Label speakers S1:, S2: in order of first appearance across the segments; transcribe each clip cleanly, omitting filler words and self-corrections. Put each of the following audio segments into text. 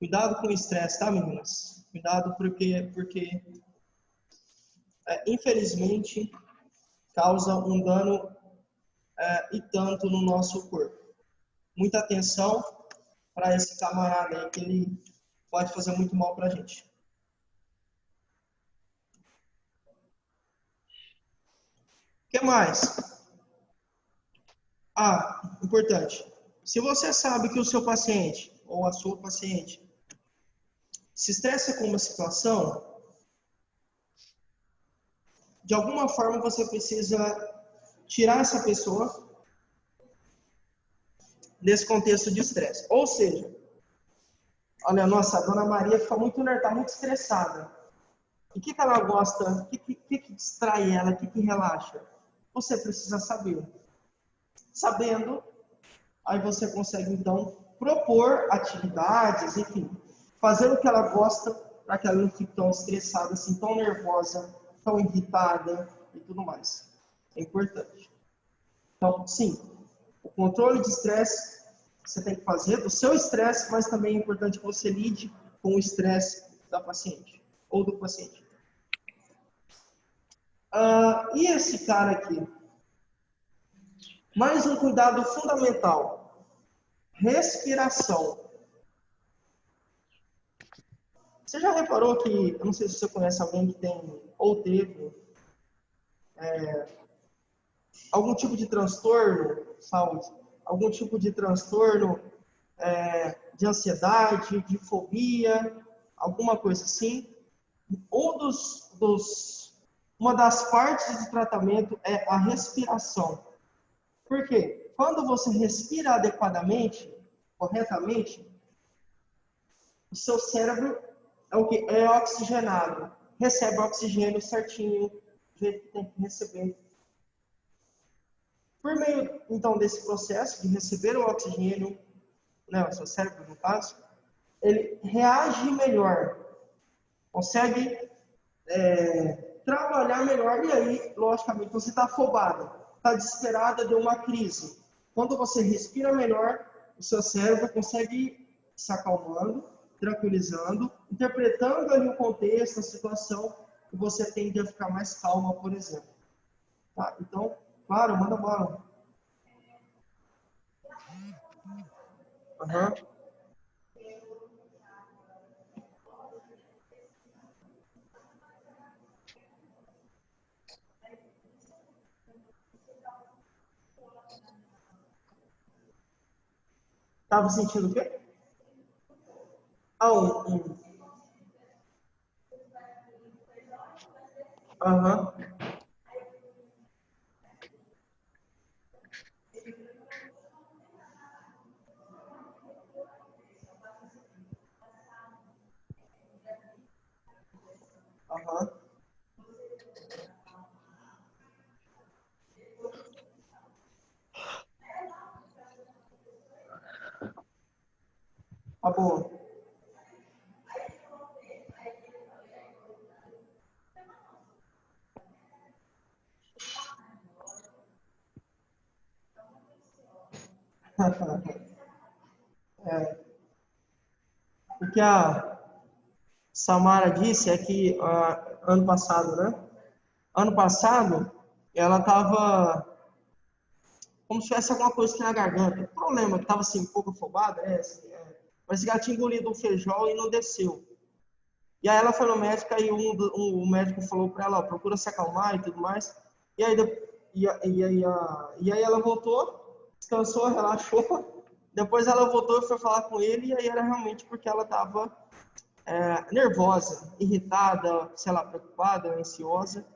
S1: Cuidado com o estresse, tá, meninas? Cuidado porque infelizmente, causa um dano e tanto no nosso corpo. Muita atenção para esse camarada aí, que ele pode fazer muito mal para a gente. O que mais? Importante. Se você sabe que o seu paciente ou a sua paciente se estressa com uma situação, de alguma forma você precisa tirar essa pessoa desse contexto de estresse. Ou seja, olha, nossa, a dona Maria está muito estressada. E o que ela gosta? O que distrai ela? O que relaxa? Você precisa saber. Sabendo, aí você consegue, então, propor atividades, enfim, fazer o que ela gosta para que ela não fique tão estressada, assim, tão nervosa, tão irritada e tudo mais. É importante. Então, sim, o controle de estresse você tem que fazer do seu estresse, mas também é importante que você lide com o estresse da paciente ou do paciente. E esse cara aqui? Mais um cuidado fundamental. Respiração. Você já reparou que, eu não sei se você conhece alguém que tem ou teve algum tipo de transtorno, saúde, algum tipo de transtorno de ansiedade, de fobia, alguma coisa assim? Uma das partes do tratamento é a respiração. Por quê? Quando você respira adequadamente, corretamente, o seu cérebro é oxigenado, recebe oxigênio certinho, do jeito que tem que receber. Por meio, então, desse processo de receber o oxigênio, o seu cérebro, no caso, ele reage melhor, consegue trabalhar melhor, e aí, logicamente, você está afobado, está desesperada, deu uma crise. Quando você respira melhor, o seu cérebro consegue ir se acalmando, tranquilizando, interpretando ali o contexto, a situação, e você tende a ficar mais calma, por exemplo. Tá? Então, claro, manda bola. Tava sentindo o quê? Tá bom. O que a Samara disse é que ano passado, né? Ano passado, ela estava como se tivesse alguma coisa aqui na garganta. O problema, que estava assim, um pouco afobada, mas ela tinha engolido um feijão e não desceu. E aí ela foi no médico, aí o médico falou para ela, ó, procura se acalmar e tudo mais. E aí ela voltou, descansou, relaxou. Depois ela voltou e foi falar com ele, e aí era realmente porque ela estava nervosa, irritada, sei lá, preocupada, ansiosa.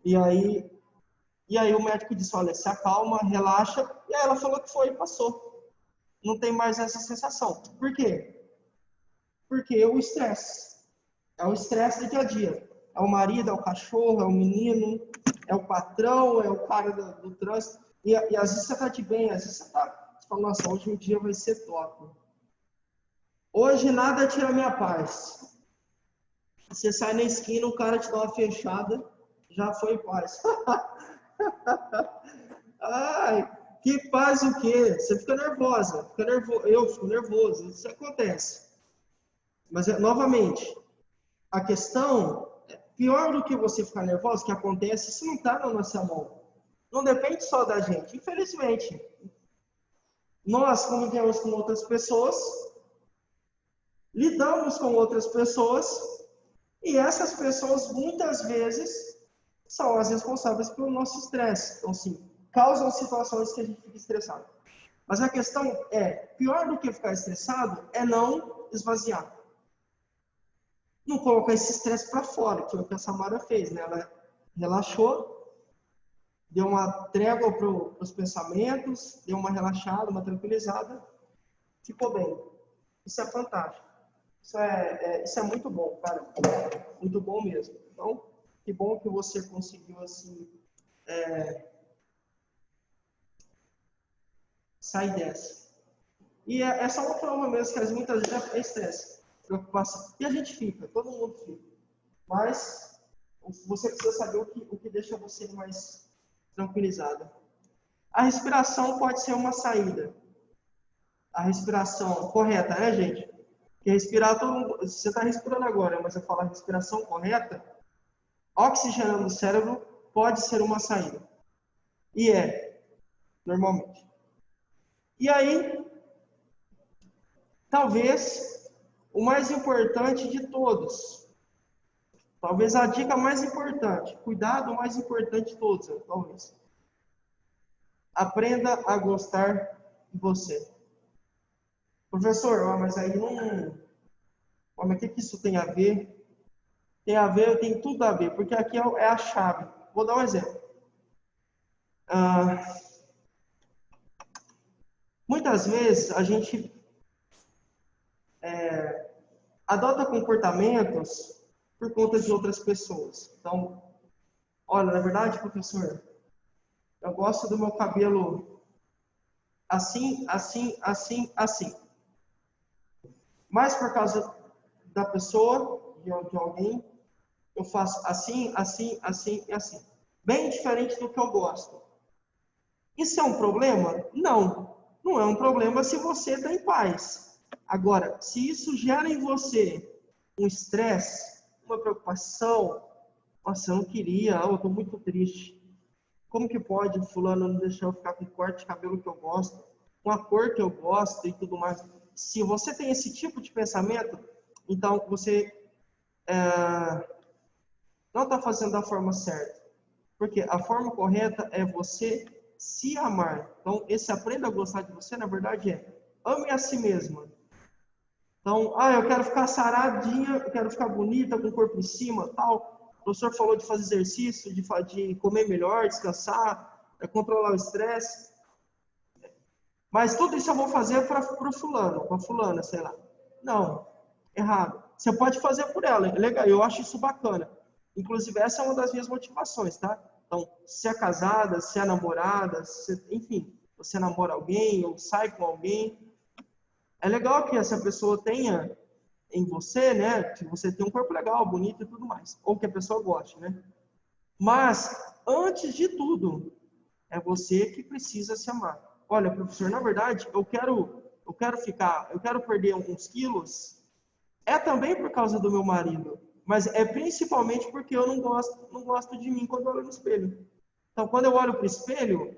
S1: E aí o médico disse, olha, se acalma, relaxa. E aí ela falou que foi e passou. Não tem mais essa sensação. Por quê? Porque o estresse. É o estresse do dia a dia. É o marido, é o cachorro, é o menino, é o patrão, é o cara do trânsito. E às vezes você está de bem, às vezes você fala, nossa, hoje o dia vai ser top. Hoje nada tira a minha paz. Você sai na esquina, o cara te dá uma fechada, já foi paz. Ai, que paz o quê? Você fica nervosa, eu fico nervoso, isso acontece. Mas, novamente, a questão, pior do que você ficar nervoso, que acontece, isso não está na nossa mão. Não depende só da gente, infelizmente. Nós convivemos com outras pessoas, lidamos com outras pessoas, e essas pessoas, muitas vezes, são as responsáveis pelo nosso estresse. Então, sim, causam situações que a gente fica estressado. Mas a questão é, pior do que ficar estressado é não esvaziar. Não colocar esse estresse para fora, que é o que a Samara fez, né? Ela relaxou, deu uma trégua para os pensamentos, deu uma relaxada, uma tranquilizada, ficou bem. Isso é fantástico. Isso é muito bom, cara. Muito bom mesmo. Então, que bom que você conseguiu, assim, sair dessa. E é só uma forma mesmo que muitas vezes é estresse, preocupação. E a gente fica, todo mundo fica. Mas você precisa saber o que deixa você mais tranquilizado. A respiração pode ser uma saída. A respiração correta, né, gente? Porque respirar, você está respirando agora, mas eu falo a respiração correta, oxigenando o cérebro pode ser uma saída. E normalmente. E aí, talvez o mais importante de todos, talvez a dica mais importante, cuidado mais importante de todos, talvez. Aprenda a gostar de você. Professor, mas aí não... Mas o que isso tem a ver? Tem a ver, tem tudo a ver, porque aqui é a chave. Vou dar um exemplo. Muitas vezes a gente adota comportamentos por conta de outras pessoas. Então, olha, na verdade, professor, eu gosto do meu cabelo assim, assim, assim, assim. Mas por causa da pessoa, de alguém, eu faço assim, assim, assim e assim. Bem diferente do que eu gosto. Isso é um problema? Não. Não é um problema se você está em paz. Agora, se isso gera em você um estresse, uma preocupação, nossa, eu não queria, eu estou muito triste. Como que pode fulano não deixar eu ficar com o corte de cabelo que eu gosto, com a cor que eu gosto e tudo mais? Se você tem esse tipo de pensamento, então você não está fazendo da forma certa. Porque a forma correta é você se amar. Então, esse aprenda a gostar de você, na verdade, ame a si mesma. Então, eu quero ficar saradinha, eu quero ficar bonita, com o corpo em cima, tal. O professor falou de fazer exercício, de comer melhor, descansar, controlar o estresse. Mas tudo isso eu vou fazer para o fulano, para a fulana, sei lá. Não, errado. Você pode fazer por ela, é legal, eu acho isso bacana. Inclusive, essa é uma das minhas motivações, tá? Então, se é casada, se é namorada, enfim, você namora alguém ou sai com alguém, é legal que essa pessoa tenha em você, né, que você tem um corpo legal, bonito e tudo mais, ou que a pessoa goste, né? Mas, antes de tudo, é você que precisa se amar. Olha, professor, na verdade, eu quero perder uns quilos, é também por causa do meu marido, mas é principalmente porque eu não gosto de mim quando eu olho no espelho. Então, quando eu olho para o espelho,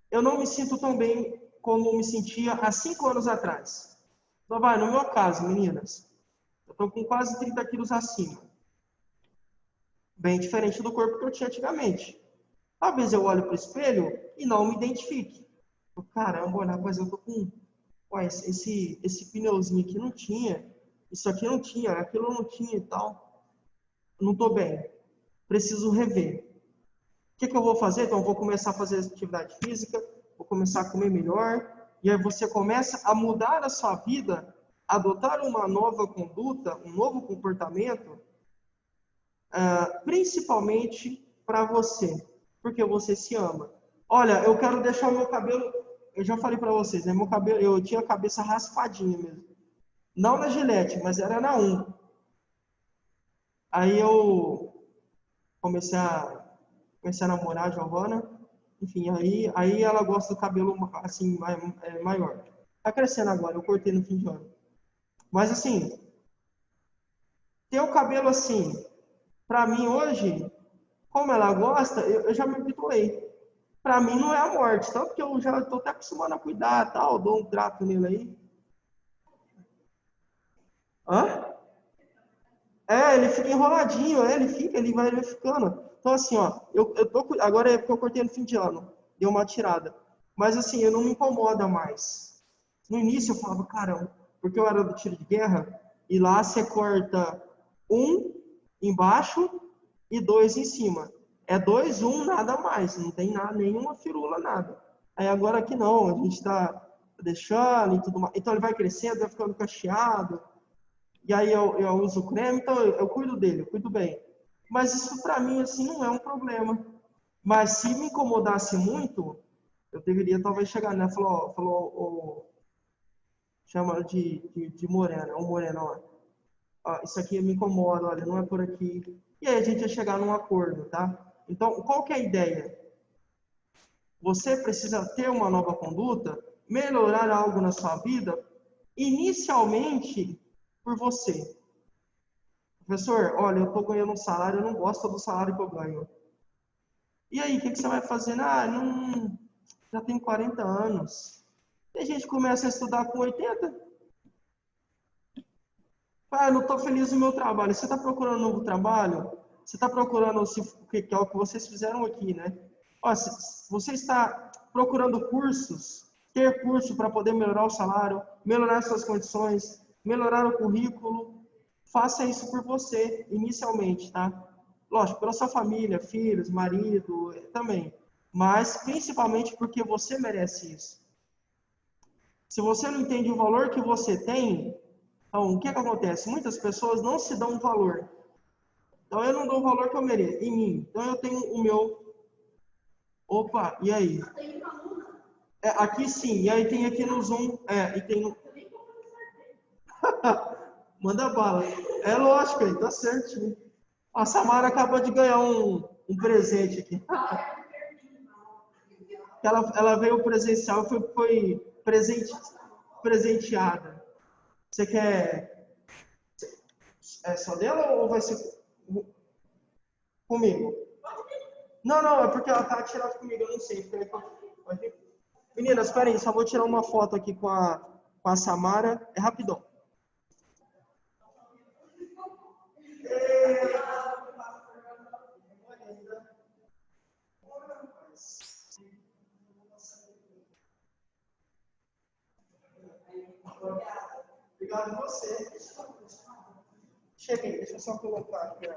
S1: eu não me sinto tão bem como me sentia há 5 anos atrás. Então, no meu caso, meninas, eu estou com quase 30 quilos acima. Bem diferente do corpo que eu tinha antigamente. Talvez eu olhe para o espelho e não me identifique. Caramba, olha, mas eu tô com... Ué, esse pneuzinho aqui não tinha. Isso aqui não tinha, aquilo não tinha e tal. Não estou bem. Preciso rever. O que eu vou fazer? Então, eu vou começar a fazer atividade física, vou começar a comer melhor. E aí você começa a mudar a sua vida, adotar uma nova conduta, um novo comportamento, principalmente para você, porque você se ama. Olha, eu quero deixar o meu cabelo, eu já falei para vocês, né? Meu cabelo, eu tinha a cabeça raspadinha mesmo. Não na Gillette, mas era na 1. Aí eu comecei a namorar a Giovana, enfim, aí ela gosta do cabelo assim maior. Tá crescendo agora, eu cortei no fim de ano. Mas assim, ter o cabelo assim, para mim hoje, como ela gosta, eu já me habituei. Para mim não é a morte, tanto que eu já estou até acostumado a cuidar, tal, dou um trato nele aí. Hã? É, ele fica enroladinho, ele vai ficando. Então assim, ó, eu tô, agora é porque eu cortei no fim de ano, deu uma tirada. Mas assim, eu não me incomoda mais. No início eu falava, caramba, porque eu era do tiro de guerra, e lá você corta um embaixo e dois em cima. É dois, um, nada mais, não tem nada, nenhuma firula, nada. Aí agora aqui não, a gente tá deixando e tudo mais. Então ele vai crescendo, vai ficando cacheado, e aí eu uso creme, então eu cuido dele, eu cuido bem. Mas isso para mim, assim, não é um problema. Mas se me incomodasse muito, eu deveria talvez chegar, né? Chama de morena, ou morena, ó, isso aqui me incomoda, olha, não é por aqui. E aí a gente ia chegar num acordo, tá? Então, qual que é a ideia? Você precisa ter uma nova conduta, melhorar algo na sua vida, inicialmente por você. Professor, olha, eu estou ganhando um salário, eu não gosto do salário que eu ganho. E aí, o que você vai fazer? Ah, não, já tenho 40 anos. E a gente começa a estudar com 80. Ah, eu não estou feliz no meu trabalho. Você está procurando um novo trabalho? Você está procurando, que é o que vocês fizeram aqui, né? Ó, você está procurando cursos, ter curso para poder melhorar o salário, melhorar suas condições, melhorar o currículo, faça isso por você, inicialmente, tá? Lógico, pela sua família, filhos, marido, também. Mas, principalmente porque você merece isso. Se você não entende o valor que você tem, então, o que acontece? Muitas pessoas não se dão valor. Então, eu não dou o valor que eu mereço em mim. Então, eu tenho o meu... Opa, e aí? É, aqui sim, e aí tem aqui no Zoom, e tem... Manda bala. É lógico, aí, tá certinho. A Samara acabou de ganhar um presente aqui. Ela veio presencial, foi presenteada. Você quer... É só dela ou vai ser comigo? Não, não, é porque ela tá tirando comigo, eu não sei. Meninas, espera aí, só vou tirar uma foto aqui com a Samara. É rapidão. Obrigado a você. Cheguei, deixa eu só colocar aqui.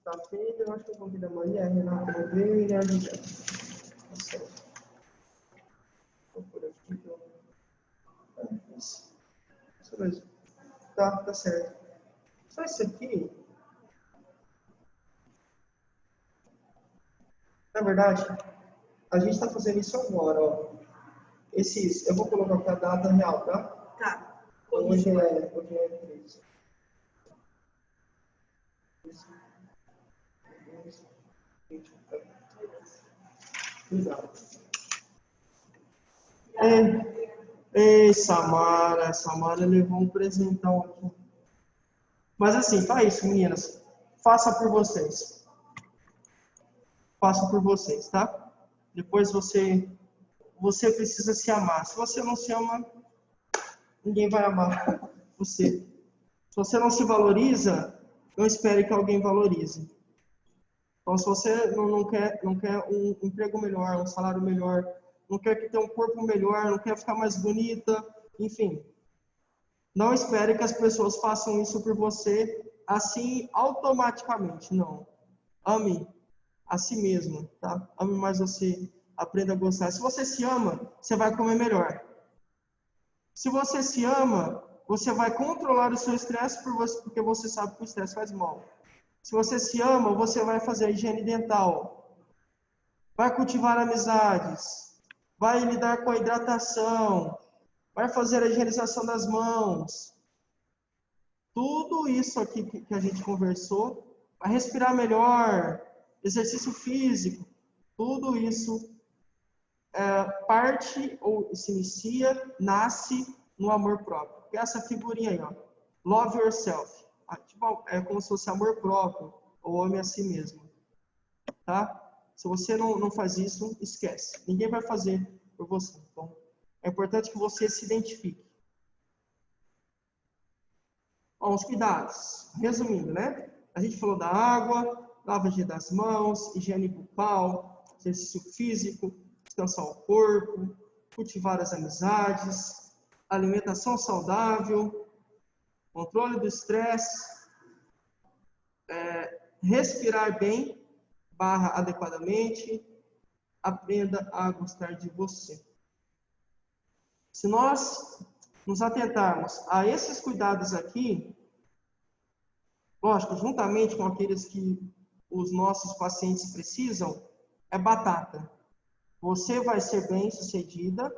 S1: Tá feito, eu acho que eu vou vir da manhã, Renata Oliveira. Tá certo. Vou por aqui. Isso mesmo. Tá certo. Só isso aqui. Na verdade, a gente está fazendo isso agora, ó. Eu vou colocar aqui a data real, tá? Tá. Hoje é 3. Samara levou um presentão aqui. Mas assim, tá isso, meninas. Faça por vocês. Faça por vocês, tá? Depois você precisa se amar. Se você não se ama, ninguém vai amar você. Se você não se valoriza, não espere que alguém valorize. Então, se você não quer um emprego melhor, um salário melhor, não quer que tenha um corpo melhor, não quer ficar mais bonita, enfim, não espere que as pessoas façam isso por você assim automaticamente. Não. Ame a si mesmo, tá? Ame mais você. Aprenda a gostar. Se você se ama, você vai comer melhor. Se você se ama, você vai controlar o seu estresse porque você sabe que o estresse faz mal. Se você se ama, você vai fazer higiene dental, vai cultivar amizades, vai lidar com a hidratação, vai fazer a higienização das mãos. Tudo isso aqui que a gente conversou, vai respirar melhor, exercício físico, tudo isso parte ou se inicia, nasce no amor próprio. Essa figurinha aí, ó. Love yourself. Tipo, é como se fosse amor próprio, ou ame a si mesmo. Tá? Se você não faz isso, esquece. Ninguém vai fazer por você. Então, é importante que você se identifique. Bom, os cuidados. Resumindo, né? A gente falou da água, lavagem das mãos, higiene bucal, exercício físico, descansar o corpo, cultivar as amizades, alimentação saudável, controle do estresse, respirar bem, adequadamente, aprenda a gostar de você. Se nós nos atentarmos a esses cuidados aqui, lógico, juntamente com aqueles que os nossos pacientes precisam, é batata. Você vai ser bem-sucedida,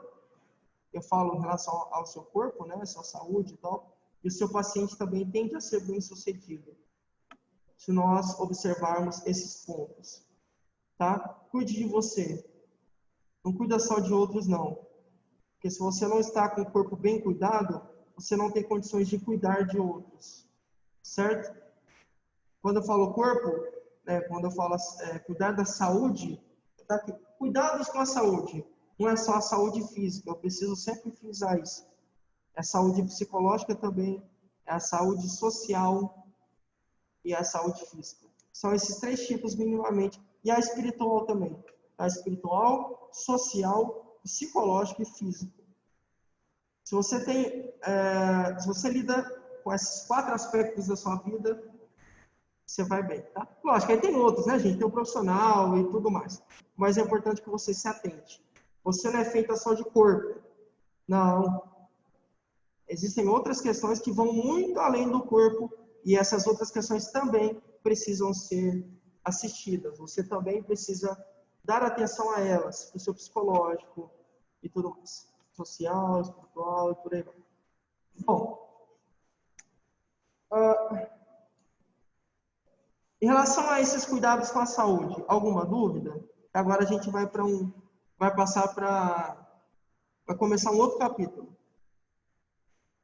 S1: eu falo em relação ao seu corpo, né, sua saúde e tal, e o seu paciente também tende a ser bem-sucedido, se nós observarmos esses pontos, tá? Cuide de você, não cuida só de outros, não. Porque se você não está com o corpo bem cuidado, você não tem condições de cuidar de outros, certo? Quando eu falo corpo, quando eu falo cuidar da saúde, tá aqui, cuidados com a saúde, não é só a saúde física, eu preciso sempre frisar isso. É a saúde psicológica também, é a saúde social e a saúde física. São esses três tipos minimamente. E a espiritual também. A espiritual, social, psicológico e físico. Se você se você lida com esses 4 aspectos da sua vida, você vai bem, tá? Lógico, aí tem outros, né, gente? Tem o profissional e tudo mais. Mas é importante que você se atente. Você não é feita só de corpo. Não. Existem outras questões que vão muito além do corpo e essas outras questões também precisam ser assistidas. Você também precisa dar atenção a elas, o seu psicológico e tudo mais. Social, espiritual e por aí vai. Bom, em relação a esses cuidados com a saúde, alguma dúvida? Agora a gente vai começar um outro capítulo.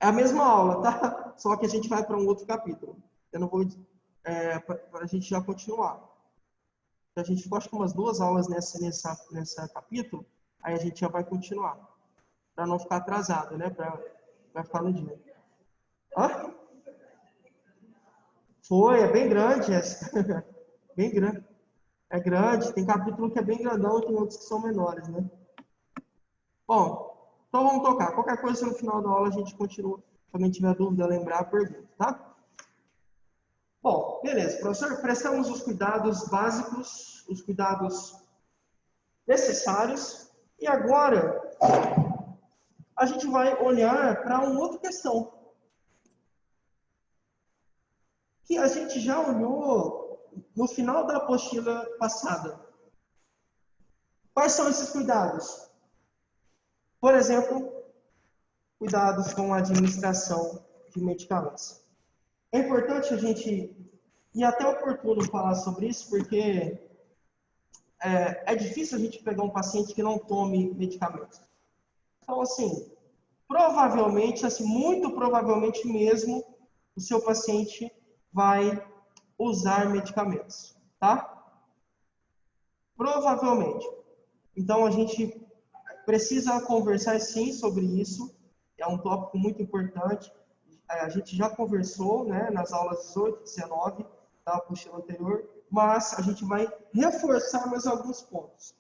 S1: É a mesma aula, tá? Só que a gente vai para um outro capítulo. Eu não vou para a gente já continuar. A gente ficou acho que umas 2 aulas nessa capítulo, aí a gente já vai continuar. Para não ficar atrasado, né? Para ficar no dia. Hã? Foi, é bem grande essa. Bem grande. É grande, tem capítulo que é bem grandão e tem outros que são menores, né? Bom, então vamos tocar. Qualquer coisa no final da aula a gente continua. Se alguém tiver dúvida, lembrar, pergunta, tá? Bom, beleza, professor, prestamos os cuidados básicos, os cuidados necessários, e agora a gente vai olhar para uma outra questão, que a gente já olhou no final da apostila passada. Quais são esses cuidados? Por exemplo, cuidados com a administração de medicamentos. É importante a gente, e até oportuno falar sobre isso, porque é difícil a gente pegar um paciente que não tome medicamentos. Então, assim, provavelmente, assim, muito provavelmente mesmo, o seu paciente vai usar medicamentos, tá? Provavelmente. Então, a gente precisa conversar, sim, sobre isso. É um tópico muito importante. A gente já conversou, né, nas aulas 18 e 19 da apostila anterior, mas a gente vai reforçar mais alguns pontos.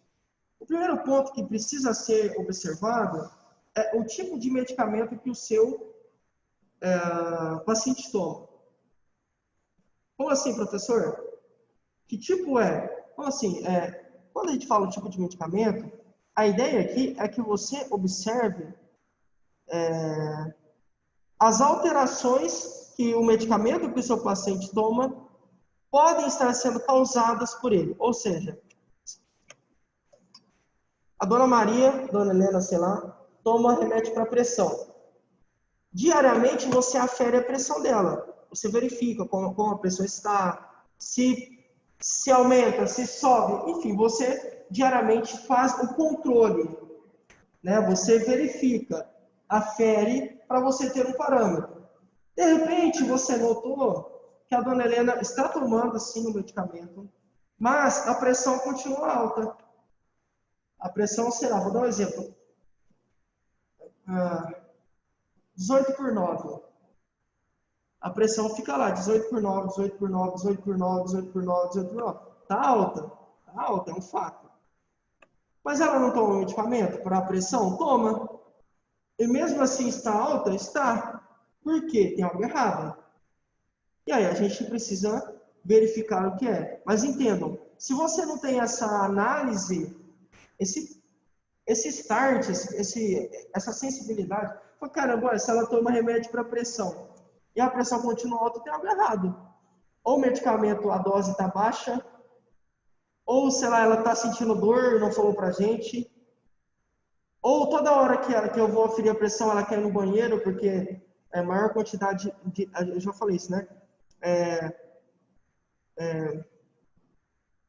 S1: O primeiro ponto que precisa ser observado é o tipo de medicamento que o seu paciente toma. Como assim, professor? Que tipo é? Como assim? Quando a gente fala o tipo de medicamento, a ideia aqui é que você observe as alterações que o medicamento que o seu paciente toma podem estar sendo causadas por ele. Ou seja, a dona Maria, dona Helena, sei lá, toma remédio para pressão. Diariamente você afere a pressão dela. Você verifica como a pressão está, se aumenta, se sobe. Enfim, você diariamente faz o controle, né? Você verifica, afere para você ter um parâmetro. De repente, você notou que a dona Helena está tomando, sim, o medicamento, mas a pressão continua alta. A pressão será, vou dar um exemplo, 18 por 9. A pressão fica lá, 18 por 9, 18 por 9, 18 por 9, 18 por 9, 18 por 9. Tá alta, é um fato. Mas ela não toma medicamento para a pressão? Toma. E mesmo assim está alta? Está. Por quê? Tem algo errado. E aí a gente precisa verificar o que é. Mas entendam, se você não tem essa análise, esse start, essa sensibilidade, fala, caramba, se ela toma remédio para pressão e a pressão continua alta, tem algo errado. Ou o medicamento, a dose está baixa, ou, sei lá, ela está sentindo dor e não falou pra gente, ou toda hora que eu vou aferir a pressão, ela quer ir no banheiro, porque é maior quantidade de... Eu já falei isso, né?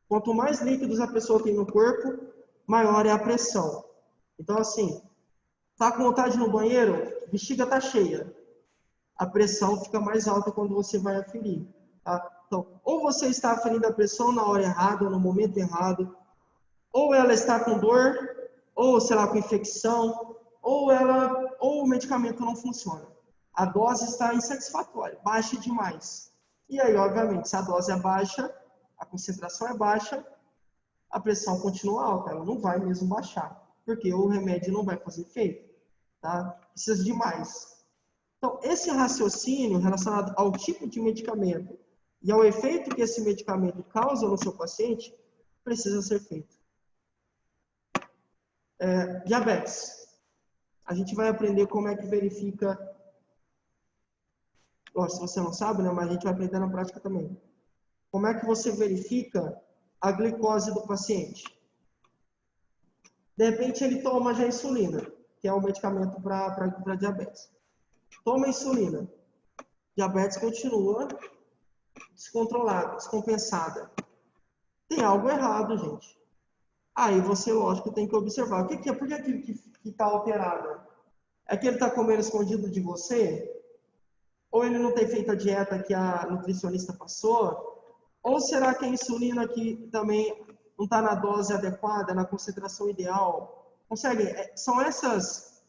S1: Quanto mais líquidos a pessoa tem no corpo, maior é a pressão. Então, assim, tá com vontade de ir no banheiro, bexiga tá cheia. A pressão fica mais alta quando você vai aferir. Tá? Então, ou você está aferindo a pressão na hora errada, no momento errado, ou ela está com dor, ou, sei lá, com infecção, ou o medicamento não funciona. A dose está insatisfatória, baixa demais. E aí, obviamente, se a dose é baixa, a concentração é baixa, a pressão continua alta, ela não vai mesmo baixar, porque o remédio não vai fazer efeito, tá? Precisa de mais. Então, esse raciocínio relacionado ao tipo de medicamento e ao efeito que esse medicamento causa no seu paciente precisa ser feito. Diabetes. A gente vai aprender como é que verifica. Se você não sabe, né? Mas a gente vai aprender na prática também. Como é que você verifica a glicose do paciente? De repente, ele toma já insulina, que é um medicamento para diabetes. Toma insulina. Diabetes continua descontrolada, descompensada. Tem algo errado, gente. Aí você, lógico, tem que observar. O que é? Por que aquilo que está alterado? É que ele está comendo escondido de você? Ou ele não tem feito a dieta que a nutricionista passou? Ou será que a insulina aqui também não está na dose adequada, na concentração ideal? Consegue? São essas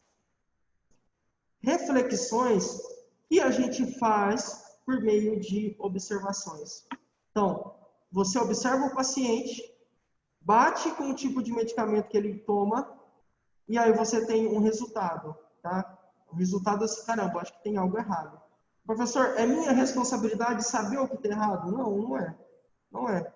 S1: reflexões que a gente faz por meio de observações. Então, você observa o paciente, bate com o tipo de medicamento que ele toma, e aí você tem um resultado, tá? O resultado é assim, caramba, acho que tem algo errado. Professor, é minha responsabilidade saber o que está errado? Não, não é. Não é.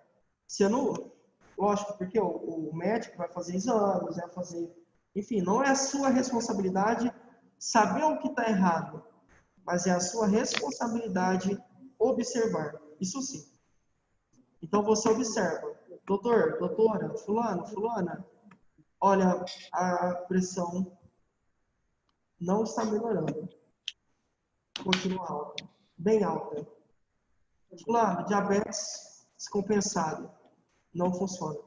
S1: Você não... Lógico, porque o médico vai fazer exames, vai fazer... Enfim, não é a sua responsabilidade saber o que está errado, mas é a sua responsabilidade observar. Isso sim. Então você observa. Doutor, doutora, fulano, fulana, olha, a pressão não está melhorando. Continua alta. Bem alta. Fulano, diabetes descompensado. Não funciona.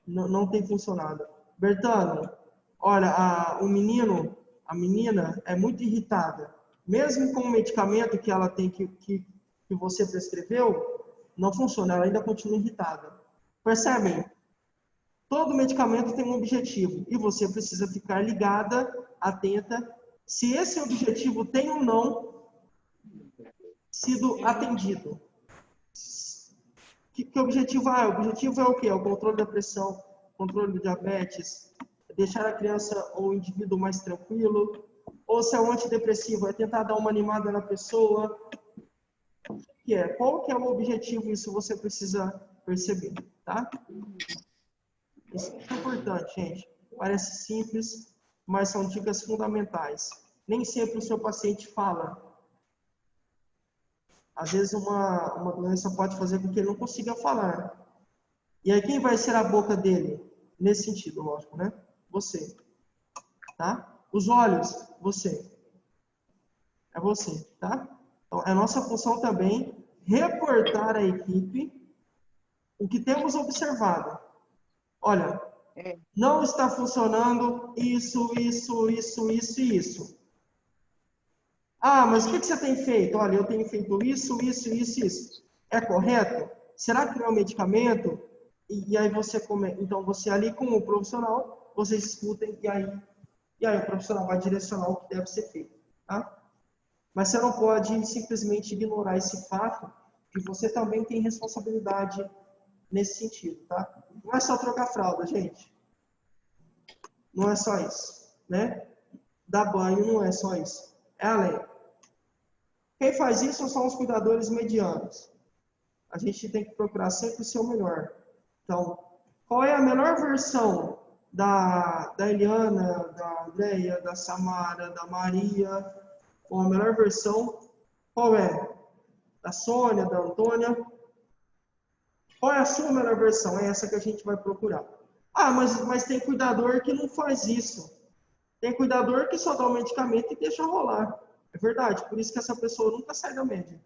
S1: Não tem funcionado. Bertano, olha, o menino, a menina é muito irritada. Mesmo com o medicamento que ela tem que você prescreveu, não funciona. Ela ainda continua irritada. Percebem? Todo medicamento tem um objetivo e você precisa ficar ligada, atenta, se esse objetivo tem ou não sido atendido. Que objetivo é? O objetivo é o quê? É o controle da pressão, controle do diabetes, deixar a criança ou o indivíduo mais tranquilo, ou se é um antidepressivo, é tentar dar uma animada na pessoa. Qual que é o objetivo? Isso você precisa perceber, tá? Isso é importante, gente. Parece simples, mas são dicas fundamentais. Nem sempre o seu paciente fala. Às vezes uma doença pode fazer com que ele não consiga falar. E aí quem vai ser a boca dele? Nesse sentido, lógico, né? Você. Tá? Os olhos, você. É você, tá? Então, é nossa função também reportar à equipe o que temos observado. Olha, não está funcionando isso, isso, isso, isso e isso. Ah, mas o que você tem feito? Olha, eu tenho feito isso, isso, isso, isso. É correto? Será que não é um medicamento? E aí você então você ali com o profissional, vocês discutem e aí o profissional vai direcionar o que deve ser feito, tá? Mas você não pode simplesmente ignorar esse fato que você também tem responsabilidade nesse sentido, tá? Não é só trocar fralda, gente. Não é só isso, né? Dar banho não é só isso. É além. Quem faz isso são os cuidadores medianos. A gente tem que procurar sempre o seu melhor. Então, qual é a melhor versão da Eliana, da Andréia, da Samara, da Maria? Ou a melhor versão, qual é? Da Sônia, da Antônia? Qual é a sua melhor versão? É essa que a gente vai procurar. Ah, mas tem cuidador que não faz isso. Tem cuidador que só dá o medicamento e deixa rolar. É verdade, por isso que essa pessoa nunca sai da média.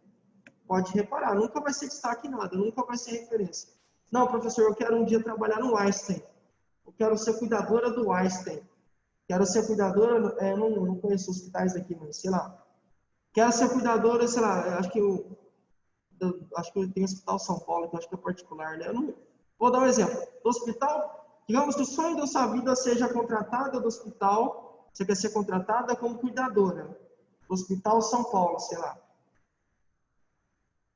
S1: Pode reparar, nunca vai ser destaque em nada, nunca vai ser referência. Não, professor, eu quero um dia trabalhar no Einstein. Eu quero ser cuidadora do Einstein. Quero ser cuidadora, não conheço hospitais aqui, mas sei lá. Quero ser cuidadora, sei lá, acho que eu tenho Hospital São Paulo, que eu acho que é particular, né? Vou dar um exemplo. Do hospital, digamos que o sonho da sua vida seja contratada do hospital, você quer ser contratada como cuidadora. Do Hospital São Paulo, sei lá.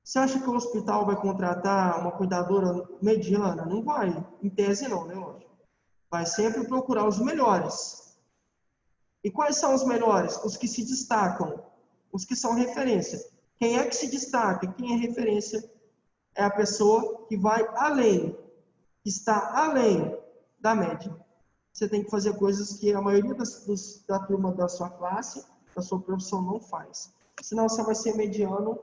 S1: Você acha que o hospital vai contratar uma cuidadora mediana? Não vai. Em tese não, né, lógico. Vai sempre procurar os melhores. E quais são os melhores? Os que se destacam. Os que são referência. Quem é que se destaca? Quem é referência? É a pessoa que vai além, que está além da média. Você tem que fazer coisas que a maioria da turma da sua classe, da sua profissão, não faz. Senão você vai ser mediano,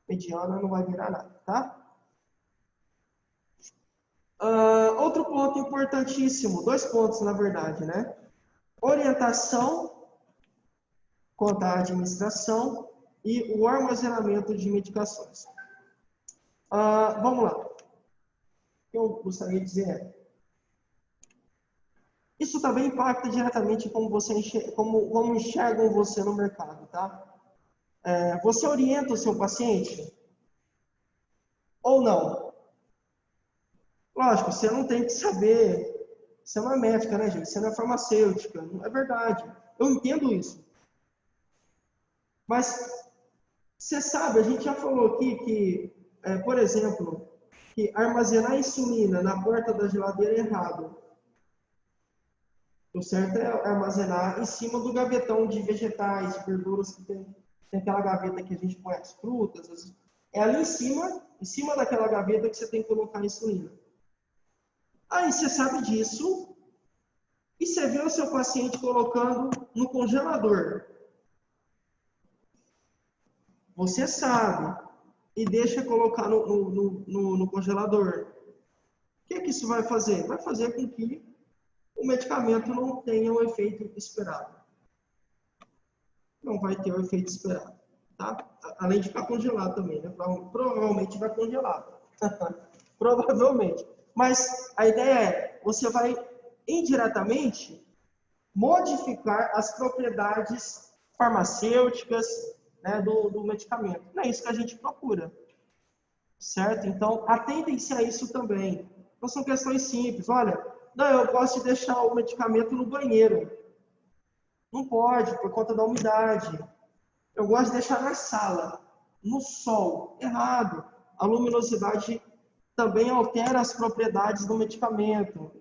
S1: mediana, não vai virar nada, tá? Outro ponto importantíssimo, 2 pontos na verdade, né? Orientação quanto à administração e o armazenamento de medicações. Vamos lá. O que eu gostaria de dizer é, isso também impacta diretamente como enxergam você no mercado, tá? Você orienta o seu paciente ou não? Lógico, você não tem que saber, você não é médica, né, gente? Você não é farmacêutica, não é verdade. Eu entendo isso. Mas você sabe, a gente já falou aqui que, por exemplo, que armazenar insulina na porta da geladeira é errado. O certo é armazenar em cima do gavetão de vegetais, de verduras que tem aquela gaveta que a gente põe as frutas. É ali em cima daquela gaveta que você tem que colocar a insulina. Aí você sabe disso e você vê o seu paciente colocando no congelador. Você sabe e deixa colocar no congelador. O que isso vai fazer? Vai fazer com que o medicamento não tenha o efeito esperado. Não vai ter o efeito esperado, tá? Além de ficar congelado também, né? Provavelmente vai congelado. Provavelmente. Mas a ideia é, você vai indiretamente modificar as propriedades farmacêuticas, né, do medicamento. Não é isso que a gente procura, certo? Então, atentem-se a isso também. Não são questões simples. Olha, não, eu gosto de deixar o medicamento no banheiro. Não pode, por conta da umidade. Eu gosto de deixar na sala, no sol. Errado. A luminosidade também altera as propriedades do medicamento.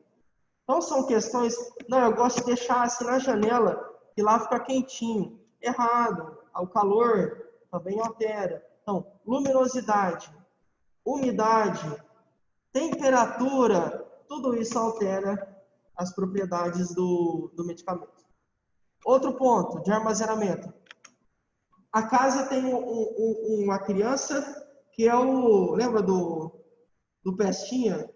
S1: Então, são questões... Não, eu gosto de deixar assim na janela, que lá fica quentinho. Errado. O calor também altera. Então, luminosidade, umidade, temperatura, tudo isso altera as propriedades do medicamento. Outro ponto de armazenamento. A casa tem uma criança que é o... Lembra do Pestinha?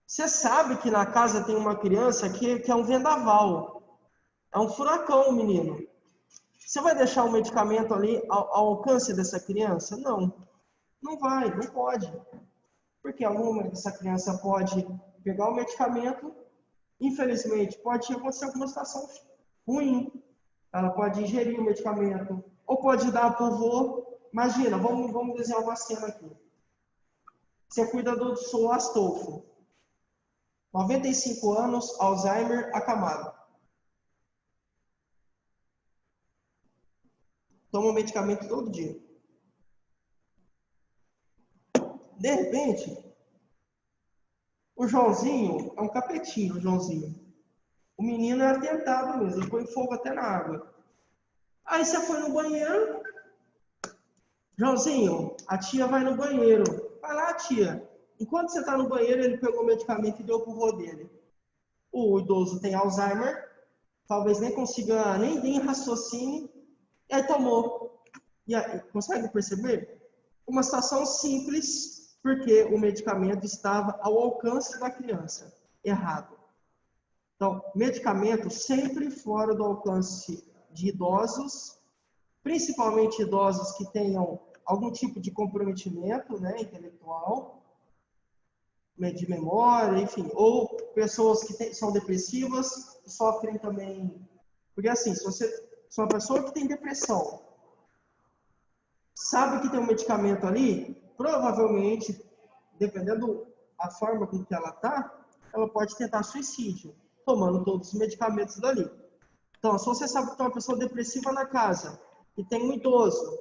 S1: Você sabe que na casa tem uma criança que é um vendaval. É um furacão, menino. Você vai deixar o medicamento ali ao alcance dessa criança? Não. Não vai, não pode. Porque algum momento essa criança pode pegar o medicamento, infelizmente, pode acontecer alguma situação ruim. Ela pode ingerir o medicamento, ou pode dar para o vô. Imagina, vamos desenhar uma cena aqui. Você cuida do seu Astolfo. 95 anos, Alzheimer acamado. Toma medicamento todo dia. De repente, o Joãozinho é um capetinho, o Joãozinho. O menino é atentado mesmo, ele põe fogo até na água. Aí você foi no banheiro. Joãozinho, a tia vai no banheiro. Vai lá, tia. Enquanto você está no banheiro, ele pegou o medicamento e deu pro vô dele. O idoso tem Alzheimer, talvez nem consiga, nem raciocine, e aí tomou. E aí, consegue perceber? Uma situação simples, porque o medicamento estava ao alcance da criança. Errado. Então, medicamento sempre fora do alcance de idosos, principalmente idosos que tenham algum tipo de comprometimento, né, intelectual, de memória, enfim, ou pessoas que são depressivas, que sofrem também. Porque assim, se uma pessoa que tem depressão sabe que tem um medicamento ali, provavelmente, dependendo da forma com que ela está, ela pode tentar suicídio, tomando todos os medicamentos dali. Então, se você sabe que tem uma pessoa depressiva na casa, e tem um idoso,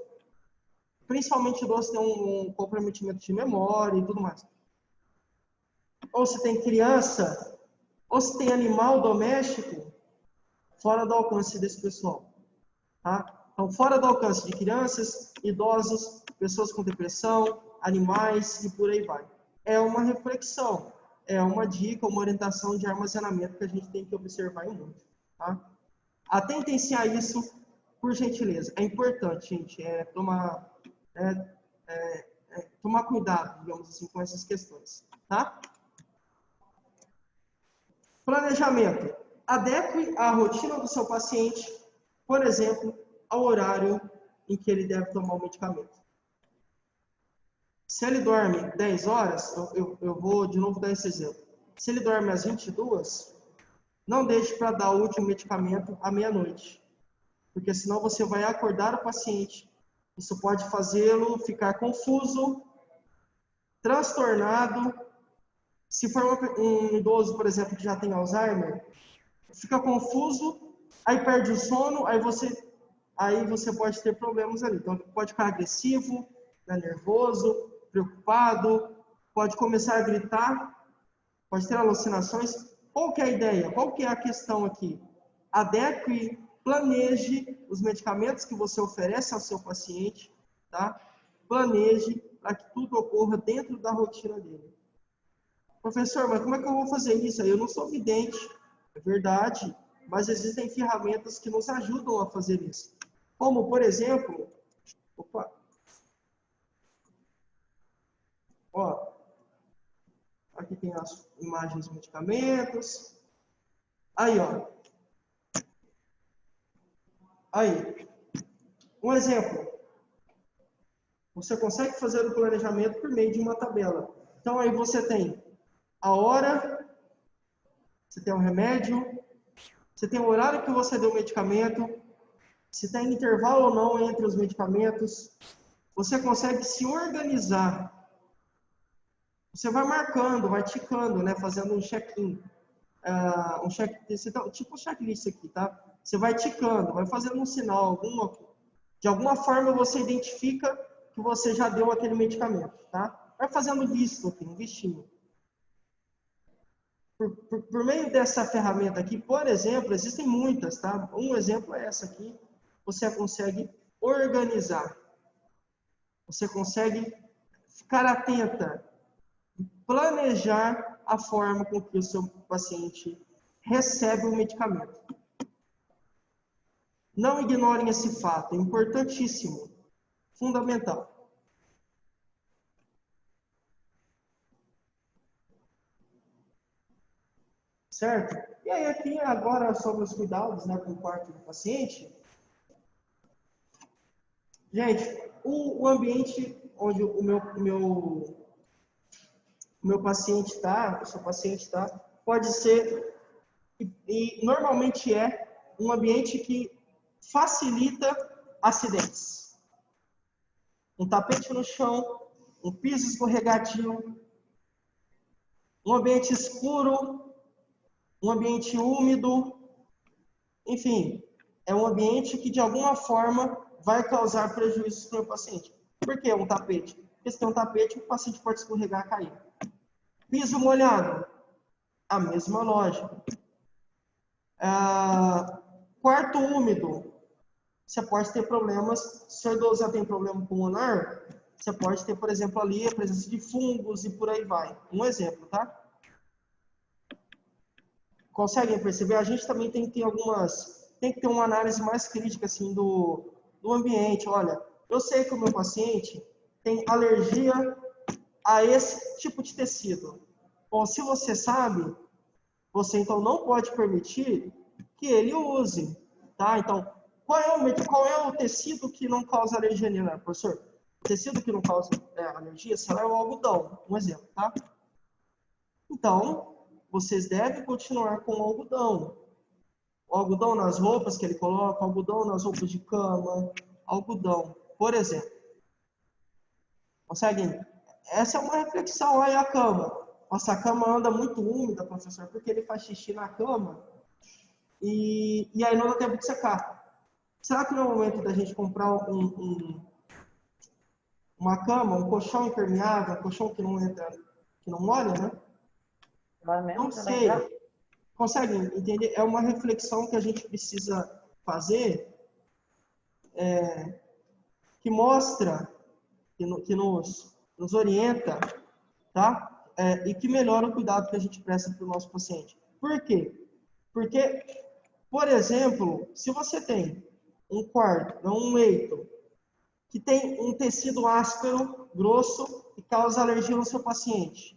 S1: principalmente idoso que tem um comprometimento de memória e tudo mais, ou se tem criança, ou se tem animal doméstico, fora do alcance desse pessoal. Tá? Então, fora do alcance de crianças, idosos, pessoas com depressão, animais e por aí vai. É uma reflexão, é uma dica, uma orientação de armazenamento que a gente tem que observar muito. Tá? Atentem-se a isso, por gentileza. É importante, gente, tomar cuidado, digamos assim, com essas questões. Tá? Planejamento. Adeque a rotina do seu paciente, por exemplo, ao horário em que ele deve tomar o medicamento. Se ele dorme 10 horas, eu vou de novo dar esse exemplo. Se ele dorme às 22, não deixe para dar o último medicamento à meia-noite, porque senão você vai acordar o paciente. Isso pode fazê-lo ficar confuso, transtornado. Se for um idoso, por exemplo, que já tem Alzheimer, fica confuso, aí perde o sono, aí você pode ter problemas ali. Então, pode ficar agressivo, né, nervoso, preocupado, pode começar a gritar, pode ter alucinações. Qual que é a ideia? Qual que é a questão aqui? Adeque, planeje os medicamentos que você oferece ao seu paciente, tá? Planeje para que tudo ocorra dentro da rotina dele. Professor, mas como é que eu vou fazer isso? Eu não sou vidente, é verdade, mas existem ferramentas que nos ajudam a fazer isso. Como, por exemplo, ó, aqui tem as imagens dos medicamentos. Aí, ó. Aí, um exemplo. Você consegue fazer o planejamento por meio de uma tabela. Então, aí você tem a hora, você tem o remédio, você tem o horário que você deu o medicamento, se tem intervalo ou não entre os medicamentos. Você consegue se organizar. Você vai marcando, vai ticando, né? Fazendo um check-in. Tipo um checklist aqui, tá? Você vai ticando, vai fazendo um sinal, de alguma forma você identifica que você já deu aquele medicamento, tá? Vai fazendo visto aqui, um vistinho. Por meio dessa ferramenta aqui, por exemplo, existem muitas, tá? Um exemplo é essa aqui. Você consegue organizar. Você consegue ficar atenta, planejar a forma com que o seu paciente recebe o medicamento. Não ignorem esse fato, é importantíssimo, fundamental. Certo? E aí aqui agora sobre os cuidados, né, com o quarto do paciente. Gente, o ambiente onde o meu paciente está, o seu paciente está, pode ser, e normalmente é, um ambiente que facilita acidentes. Um tapete no chão, um piso escorregadio, um ambiente escuro, um ambiente úmido, enfim, é um ambiente que de alguma forma vai causar prejuízos para o paciente. Por que um tapete? Porque se tem um tapete, o paciente pode escorregar e cair. Piso molhado, a mesma lógica. Quarto úmido, você pode ter problemas, se o idoso já tem problema pulmonar, você pode ter, por exemplo, ali a presença de fungos e por aí vai. Um exemplo, tá? Conseguem perceber? A gente também tem que ter uma análise mais crítica, assim, do ambiente. Olha, eu sei que o meu paciente tem alergia a esse tipo de tecido. Bom, se você sabe, você então não pode permitir que ele use, tá? Então, qual é o tecido que não causa alergia nele, né, professor? O tecido que não causa alergia, será é o algodão, um exemplo, tá? Então, vocês devem continuar com o algodão. O algodão nas roupas que ele coloca, algodão nas roupas de cama, algodão, por exemplo. Conseguem? Essa é uma reflexão aí a cama. Nossa, a cama anda muito úmida, professor, porque ele faz xixi na cama e aí não dá tempo de secar. Será que no momento da gente comprar uma cama, um colchão impermeável, um colchão que não entra, que não molha, né? Não sei. Conseguem entender? É uma reflexão que a gente precisa fazer, que mostra, que nos orienta, tá? E que melhora o cuidado que a gente presta para o nosso paciente. Por quê? Porque, por exemplo, se você tem um quarto, um leito, que tem um tecido áspero, grosso, e causa alergia no seu paciente.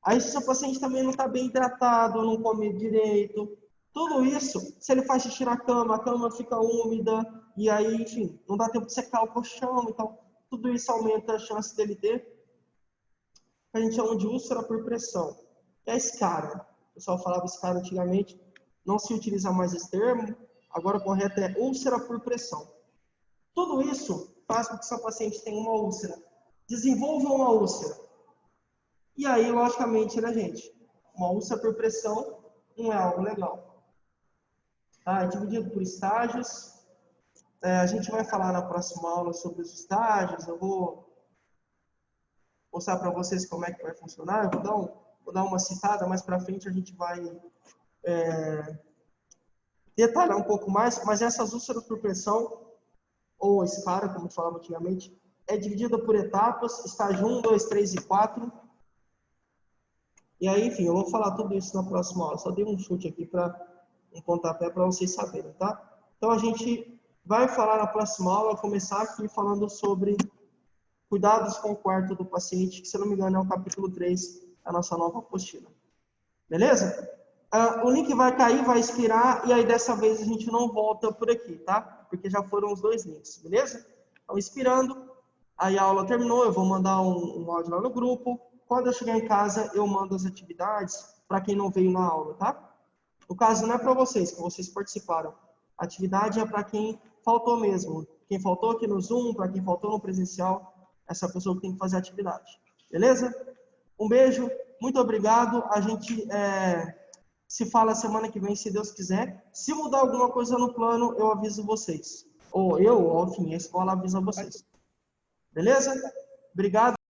S1: Aí, se o seu paciente também não está bem hidratado, não come direito, tudo isso, se ele faz xixi na cama, a cama fica úmida, e aí, enfim, não dá tempo de secar o colchão, então, tudo isso aumenta a chance dele ter, a gente chama de úlcera por pressão, que é a escara. O pessoal falava escara antigamente, não se utiliza mais esse termo, agora o correto é úlcera por pressão. Tudo isso faz com que seu paciente tenha uma úlcera, desenvolva uma úlcera. E aí, logicamente, né, gente? Uma úlcera por pressão não é algo legal. Tá? É dividido por estágios. A gente vai falar na próxima aula sobre os estágios. Eu vou mostrar para vocês como é que vai funcionar. Eu vou dar uma citada, mais para frente a gente vai detalhar um pouco mais. Mas essas úlceras por pressão, ou escara, como falava antigamente, é dividida por etapas, estágio 1, 2, 3 e 4. E aí, enfim, eu vou falar tudo isso na próxima aula. Só dei um chute aqui para um pontapé para vocês saberem, tá? Então, a gente vai falar na próxima aula, começar aqui falando sobre cuidados com o quarto do paciente, que, se eu não me engano, é o capítulo 3 da nossa nova apostila. Beleza? O link vai cair, vai expirar, e aí dessa vez a gente não volta por aqui, tá? Porque já foram os 2 links, beleza? Então, expirando, aí a aula terminou, eu vou mandar um áudio lá no grupo. Quando eu chegar em casa, eu mando as atividades para quem não veio na aula, tá? No caso, não é para vocês, que vocês participaram. A atividade é para quem faltou mesmo. Quem faltou aqui no Zoom, para quem faltou no presencial, essa pessoa que tem que fazer a atividade. Beleza? Um beijo, muito obrigado. A gente se fala semana que vem, se Deus quiser. Se mudar alguma coisa no plano, eu aviso vocês. Ou enfim, a escola avisa vocês. Beleza? Obrigado.